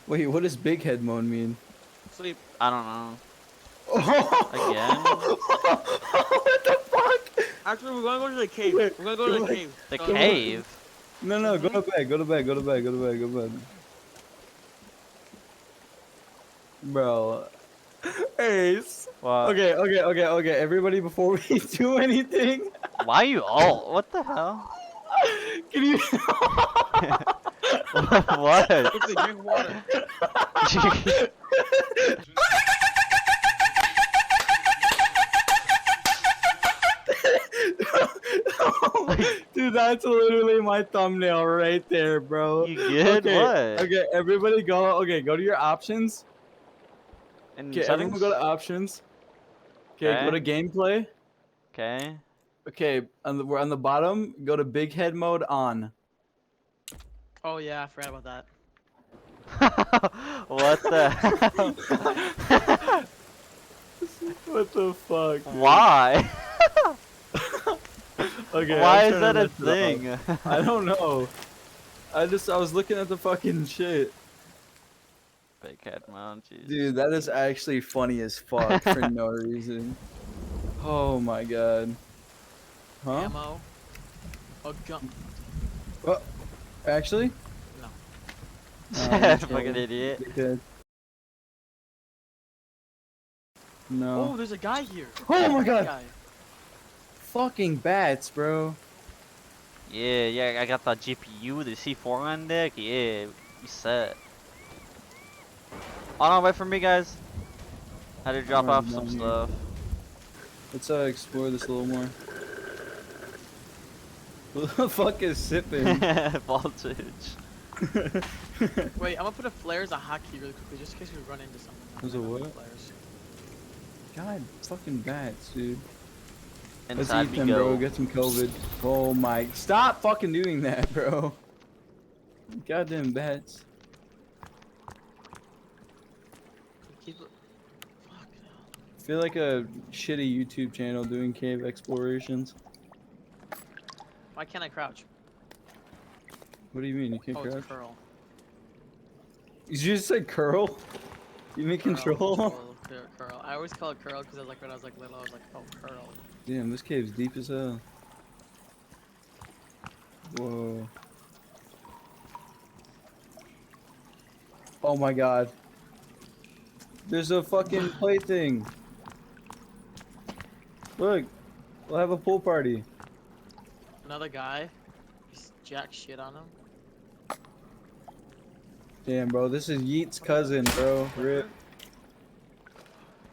Wait, what does big head mode mean? Sleep. I don't know. Again? What the fuck? Actually, we're gonna go to the cave. Wait, We're gonna go to go the back. cave. The So, cave? No, no, go to bed, go to bed, go to bed, go to bed, go to bed. Bro. Ace. What? Okay. Everybody, before we do anything, Why you all? What the hell? can you? What? quickly drink water. Dude, that's literally my thumbnail right there, bro. You good? Okay, What? okay, everybody go. Okay, go to your options. In Okay, everyone settings? go to options. Okay, go to gameplay. Okay. Okay, we're on the bottom. Go to big head mode on. Oh yeah, I forgot about that. What the hell? What the fuck? Dude? Why? Okay. Why I'm is trying that to a mess it thing? up. I don't know. I was looking at the fucking shit. Big head mount, jeez. Dude, that is actually funny as fuck for no reason. Oh my god. Huh? Ammo. Oh, gun. Actually? No. Fucking idiot. Good. No. Oh, there's a guy here. Oh my god! Guy. Fucking bats, bro. Yeah, I got the GPU, the C4 on deck. Yeah, we set. Oh no, wait for me, guys. Had to drop I'm off already some down here. stuff. Let's explore this a little more. What the fuck is sipping? Voltage. Wait, I'm gonna put a flare as a hotkey really quickly, just in case we run into something. There's a what? Flares. God, fucking bats, dude. Let's Inside eat we them, go. bro. Get some COVID. Oh my! Stop fucking doing that, bro. Goddamn bats. Keep it. Fuck no. I feel like a shitty YouTube channel doing cave explorations. Why can't I crouch? What do you mean? You can't Oh, crouch? it's curl. You just said curl? You mean control? Curl. I always call it curl because like when I was like little, I was like, oh, curl. Damn, this cave's deep as hell. Whoa. Oh my god. There's a fucking play thing. Look, we'll have a pool party. Another guy. He's jack shit on him. Damn, bro, this is Yeet's cousin, bro. Rip.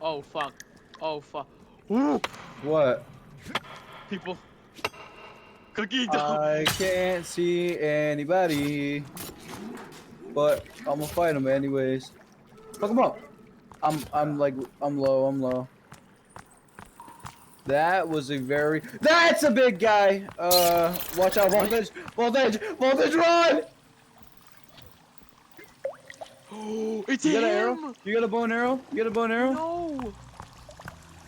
Oh fuck. Oh fuck. Ooh. What? People. Cookie dough. I can't see anybody, but I'm gonna fight him anyways. Fuck him up. I'm low. That was a very. That's a big guy. Watch out, voltage, run! It's You got an him. arrow? You got a bow and arrow? You got a bow and arrow? No.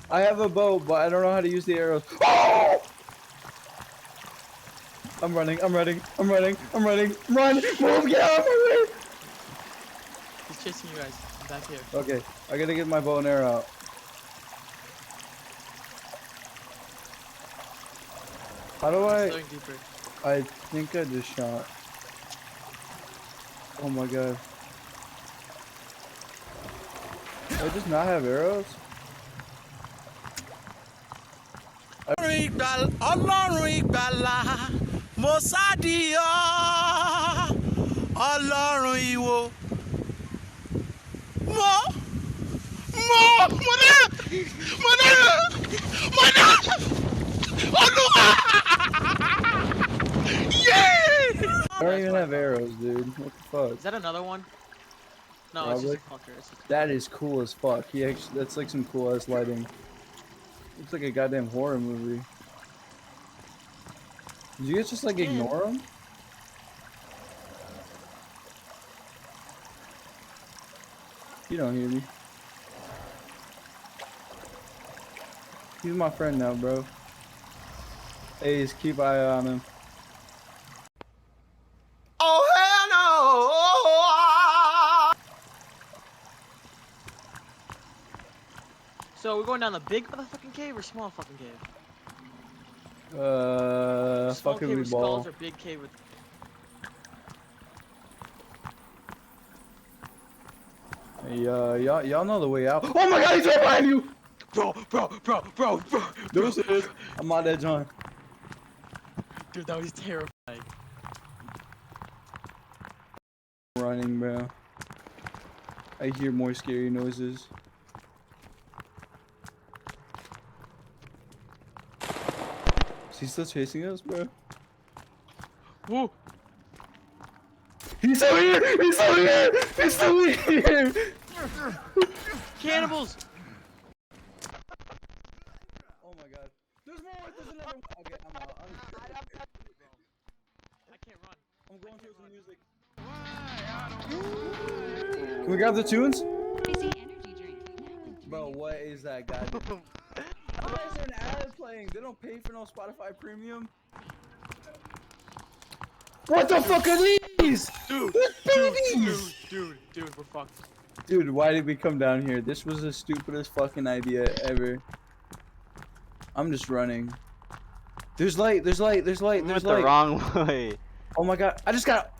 I have a bow, but I don't know how to use the arrows. Oh! I'm running. Run! Move! Get out of my way! He's chasing you guys. I'm back here. Okay, I gotta get my bow and arrow out. How do He's going deeper. I think I just shot. Oh my god. Do I just not have arrows? Ọlọ́run ìgbàlà mo sáàdì ọ́ Ọlọ́run ìwò mo dá Olúwa I don't even have arrows, dude. What the fuck? Is that another one? No, Probably. it's just a fucker. It's just That is cool as fuck. That's like some cool ass lighting. Looks like a goddamn horror movie. Did you guys just like ignore him? You don't hear me. He's my friend now, bro. Hey, just keep eye on him. Oh hell So we're going down the big motherfucking cave or small fucking cave? Small Fucking cave we with ball. skulls or big cave with. Hey, y'all know the way out. Oh my god, he's right behind you! Bro. Those it is. I'm on that John. Dude, that was terrifying. Running, bro. I hear more scary noises. Is he still chasing us, bro? Woo! He's still here! He's still here! He's still here! Cannibals! Oh my god. There's more! There's another one! Okay, I'm out. I can't run. I'm going towards the music. Can we grab the tunes? Crazy energy drink. Bro, what is that guy doing? Why is there an ad playing? They don't pay for no Spotify premium? What the fuck are these? Dude, babies! dude, we're fucked. Dude, why did we come down here? This was the stupidest fucking idea ever. I'm just running. There's light, there's light, there's light, We there's went light. the wrong way. Oh my god, I just got.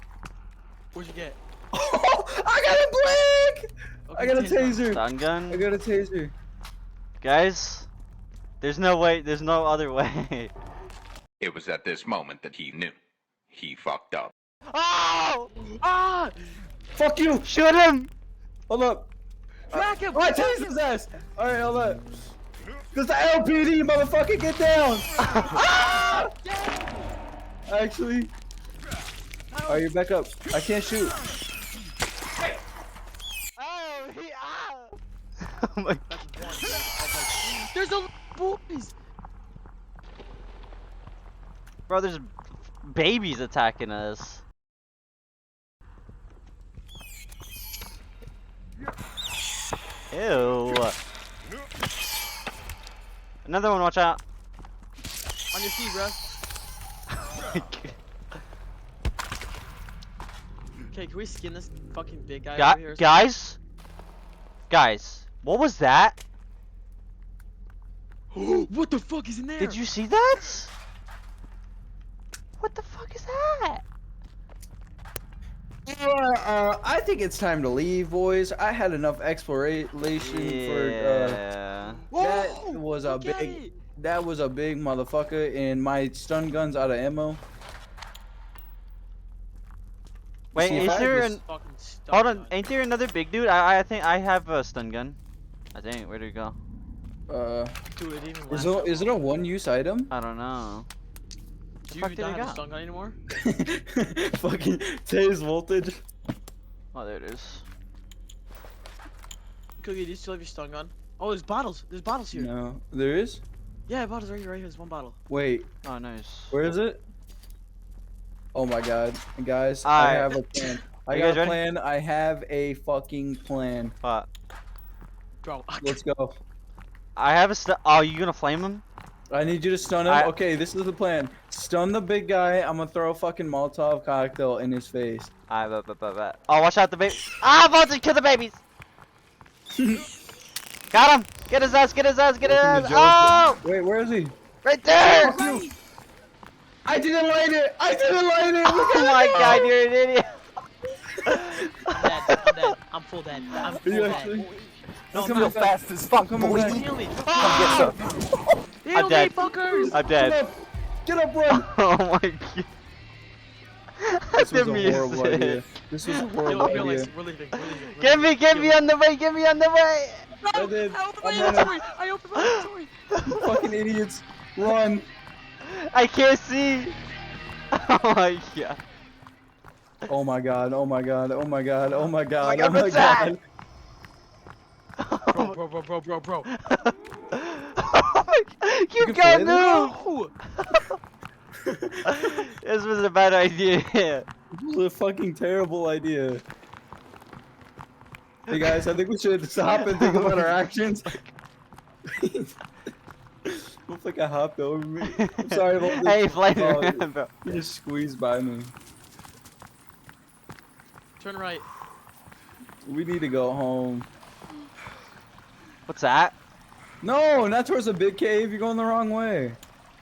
What'd you get? I got a blank! I got a taser. Stun gun? I got a taser. Guys, there's no way, there's no other way. It was at this moment that he knew. He fucked up. Oh! Ah! Fuck you! Shoot him! Hold up. Crack him! Oh, I tased his ass! Alright, hold up. There's the LPD, motherfucker, get down! Ah! Actually. Alright, you're back up. I can't shoot. Oh, he oh my god. There's a boys! Bro, there's babies attacking us. Ew. Another one, watch out. On your feet, bro. Okay, can we skin this fucking big guy over here? Guys? Guys, what was that? What the fuck is in there? Did you see that? What the fuck is that? I think it's time to leave, boys. I had enough exploration Yeah. for that was a look at big it. that was a big motherfucker, and my stun gun's out of ammo. Wait, See, if is I there just- an? Fucking stuck Hold on, on. ain't there another big dude? I think I have a stun gun. I think. Where did it go? Dude, it didn't even Is last it, is it a one-use item? I don't know. Do fuck you did it not have go? a stun gun anymore? Fucking tase voltage. Oh, there it is. Cookie, do you still have your stun gun? Oh, there's bottles. There's bottles here. No, there is. Yeah, bottles right here. Right here. There's one bottle. Wait, Oh, nice. where is it? Oh my god, guys! I Alright. have a plan. I You got guys a ready? plan. I have a fucking plan. What? Bro, Let's go. I have a oh, you gonna flame him? I need you to stun him. I- Okay, this is the plan. Stun the big guy. I'm gonna throw a fucking Molotov cocktail in his face. Oh, watch out the baby. Ah, Voltage, kill the babies. Got him. Get his ass. Get his ass. Get his Welcome ass. to Oh, Joseph. Wait, where is he? right there. Fuck you. I didn't light it. I didn't light it. Look Oh at my it. god, you're an idiot. I'm dead. I'm full dead. I'm full You dead. actually? No, I'm I'm coming not. fast as fuck. Come on, Heal me. I'm Heal me, dead. fuckers. I'm Get dead. up. Get up, run. Oh my god. This The was a horrible music. idea. This was a Yo, horrible yo, idea. we're leaving. We're leaving. We're Get leaving. me on the way. Get me on the way. I did. I opened my I'm running. inventory. I opened my inventory. Fucking idiots. Run. I can't see. Oh my god. Oh my god. Oh my god. Oh my god. Oh my god. God, Oh my what's that? god. Bro. Oh my god. You can can't play move. This was a bad idea. This was a fucking terrible idea. Hey guys, I think we should stop and think about our actions. Looks like I hopped over me. I'm sorry about this. Hey, flame Oh, around, bro. You just squeezed by me. Turn right. We need to go home. What's that? No, not towards the big cave. You're going the wrong way.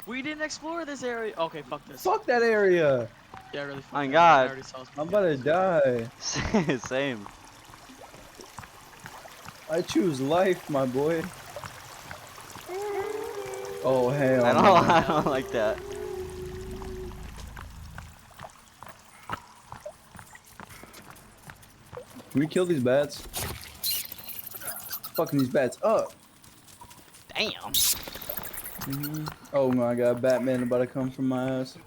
We didn't explore this area. Okay, fuck this. Fuck that area. Yeah, really. Fuck My that. God. I already saw some I'm about to die. Same. I choose life, my boy. Oh hell. I no. don't like that. Can we kill these bats? Fucking these bats up. Damn. Oh my god, Batman about to come from my ass.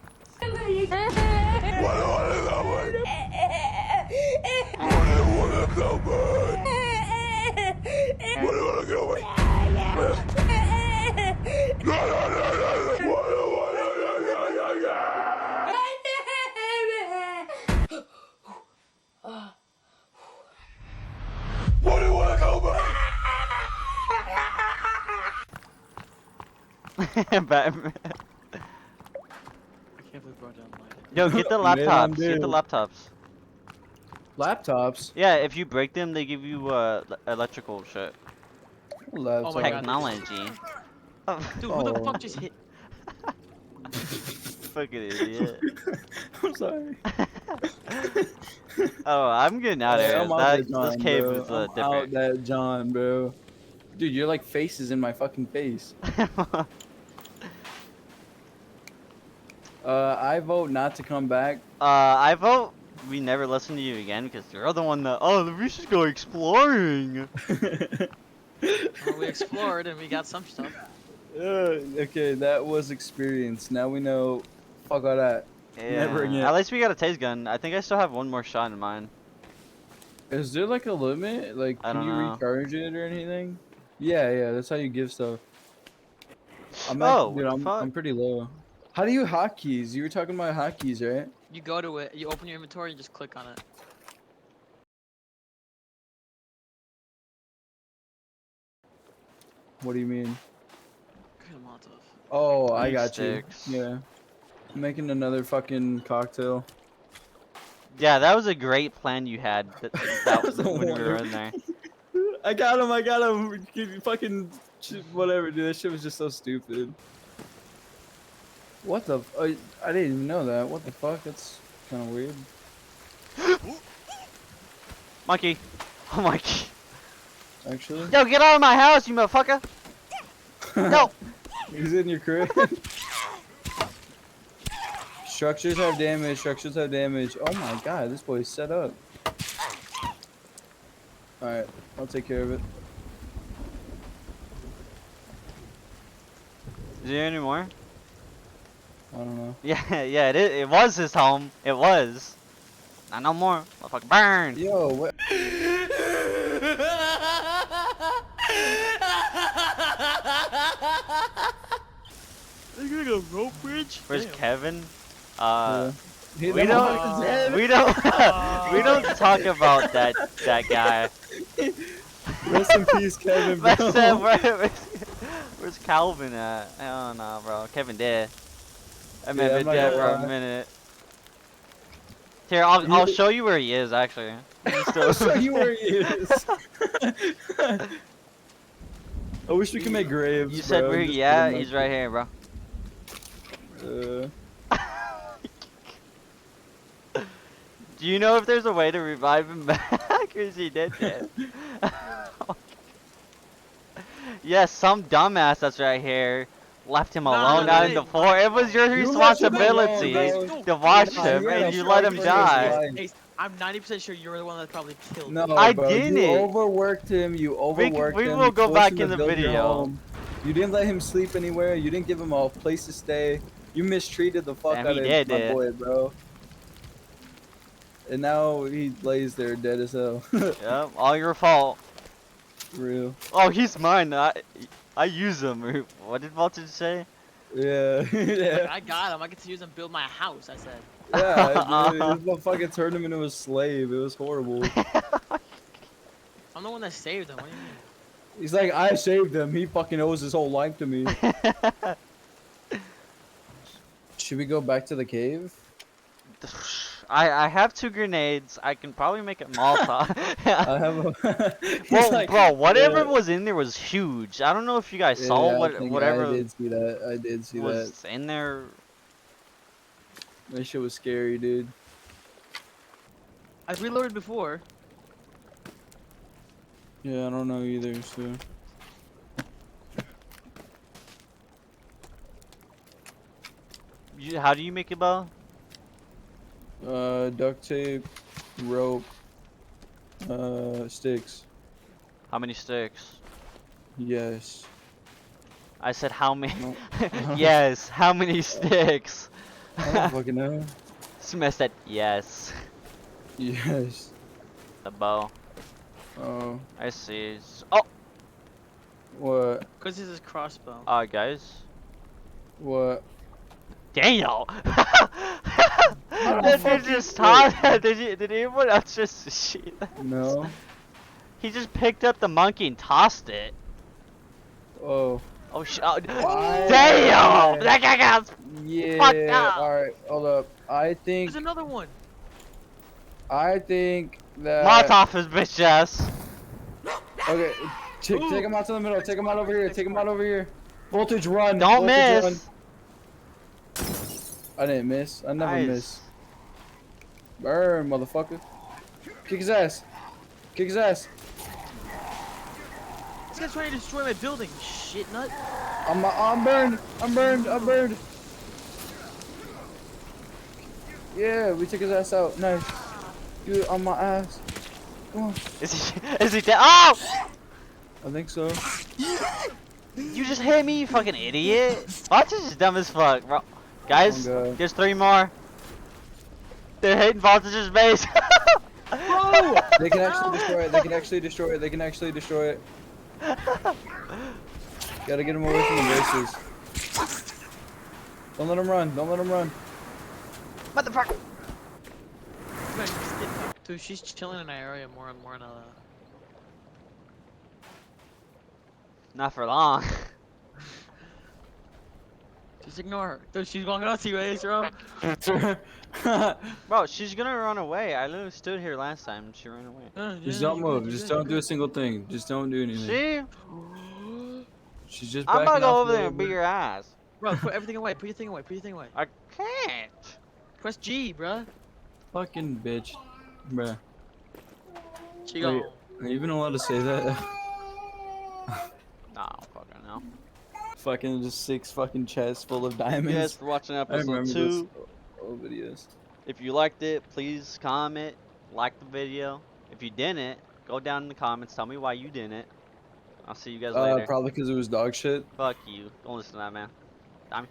Batman. I can't believe bro down light. Yo, get the Man, I'm laptops. Get the dude. laptops. Laptops? Yeah, if you break them, they give you electrical shit. Laptops. my God. Technology. Dude, who the Oh. fuck just hit? Fucking idiot. I'm sorry. Oh, I'm getting out of Hey, here. I'm out that This John, cave bro. is I'm out different. that John, bro. Dude, you're like faces in my fucking face. I vote not to come back. I vote we never listen to you again because you're the one that. Oh, we should go exploring. Well, we explored and we got some stuff. Okay, that was experience. Now we know. Fuck all that. Never again. At least we got a taste gun. I think I still have one more shot in mine. Is there like a limit? Like, I can don't you know. recharge it or anything? Yeah, that's how you give stuff. I'm Oh, dude, what the fuck? I'm pretty low. How do you hotkeys? You were talking about hotkeys, right? You go to it, you open your inventory, and just click on it. What do you mean? Good Molotov. Oh, I Beef got sticks. you. Yeah. I'm making another fucking cocktail. Yeah, that was a great plan you had. That was a when we were wonder. in there. I got him. Fucking whatever, dude. That shit was just so stupid. What the? I didn't even know that. What the fuck? That's kind of weird. Monkey. Oh, monkey. Actually. Yo, get out of my house, you motherfucker. No. He's in your crib. Structures have damage. Structures have damage. Oh my god, this boy's set up. Alright, I'll take care of it. Is there any more? I don't know. Yeah, yeah, it was his home. It was. Not no more. Motherfucker, burn. Yo, what? Is there like a rope bridge? Where's Damn. Kevin? He We done don't- fucked his head. We don't we don't talk about that guy. Rest in peace, Kevin, bro. But, where's Calvin at? I don't know, bro. Kevin dead. I mean, Yeah, been I'm not dead gonna for a lie. minute. Here, I'll show you where he is actually. He's I'll still- show you where he is. I wish we could make graves. You said bro. where Just he put at? him He's right here, bro. Do you know if there's a way to revive him back, or is he dead? Yes, some dumbass that's right here left him alone no, out in hey, the floor. It was your You left him responsibility alone, bro. to watch Nah, him, you and gotta you let fight him for his die. life. Hey, I'm 90% sure you're the one that probably killed No, him. I bro, didn't. You overworked him. You overworked we him. will you go forced back him in to the build your video. home. You didn't let him sleep anywhere. You didn't give him a place to stay. You mistreated the fuck Damn, out he of did, my dude. boy, bro. And now he lays there dead as hell. Yep, all your fault. Real. Oh, he's mine. I use him. Or what did Voltage say? Yeah. Like, yeah. I got him. I get to use him to build my house. I said. Yeah, dude. This motherfucker turned him into a slave. It was horrible. I'm the one that saved him. What do you mean? He's like, I saved him. He fucking owes his whole life to me. Should we go back to the cave? I have 2 grenades. I can probably make a Molotov. I have a. He's Well, like, bro, whatever yeah. was in there was huge. I don't know if you guys Yeah, saw I what think whatever I did see that. I did see that. was in there. That shit was scary, dude. I've reloaded before. Yeah, I don't know either. So. How do you make a bow? Duct tape, rope, sticks. How many sticks? Yes. I said how many? No. Yes, how many sticks? I don't fucking know. Smith said yes. Yes. The bow. Oh. I see. Oh, What? Cause this is crossbow. guys. What? Daniel. don't Did you fucking just know. toss that? Did anyone else just shoot that? No. He just picked up the monkey and tossed it. Oh. Oh shit! Oh, I- damn! That guy got. Yeah. Fucked up. All right. Hold up. I think. There's another one. I think that. Molotov his bitch ass. Okay. Take him out to the middle. Take him out over here. Take him out over here. Voltage run. Don't Voltage miss. Run. I didn't miss. I never Nice. miss. Burn, motherfucker. Kick his ass. Kick his ass. This guy's trying to destroy my building. Shit nut. I'm burned. I'm burned. I'm burned. Yeah, we took his ass out. Nice. Dude, on my ass. Come on. Is he dead? Oh! I think so. You just hit me, you fucking idiot. Watch is just dumb as fuck, bro. Guys, Oh, God. there's 3 more. They're hitting Voltage's base. They can actually destroy it. They can actually destroy it. They can actually destroy it. Gotta get him away from the bases. Don't let him run. Don't let him run. Motherfucker. Come on, just get- Dude, she's chilling in our area more and more now. Not for long. Just ignore her. Dude, she's walking out to you, eh, bro? Bro, she's gonna run away. I literally stood here last time and she ran away. Just don't move. Just don't do a single thing. Just don't do anything. See? She's just I'm backing gonna go off over a there little and beat bit. your ass. Bro, put everything away. Put your thing away. Put your thing away. I can't. Press G, bro. Fucking bitch. Bruh. She Wait, go. are you even allowed to say that? Nah, fucking no. Fucking just 6 fucking chests full of Thank you guys diamonds. for watching I episode remember 2. those old videos. If you liked it, please comment, like the video. If you didn't, go down in the comments, tell me why you didn't. I'll see you guys later. Probably because it was dog shit. Fuck you. Don't listen to that man. Tommy.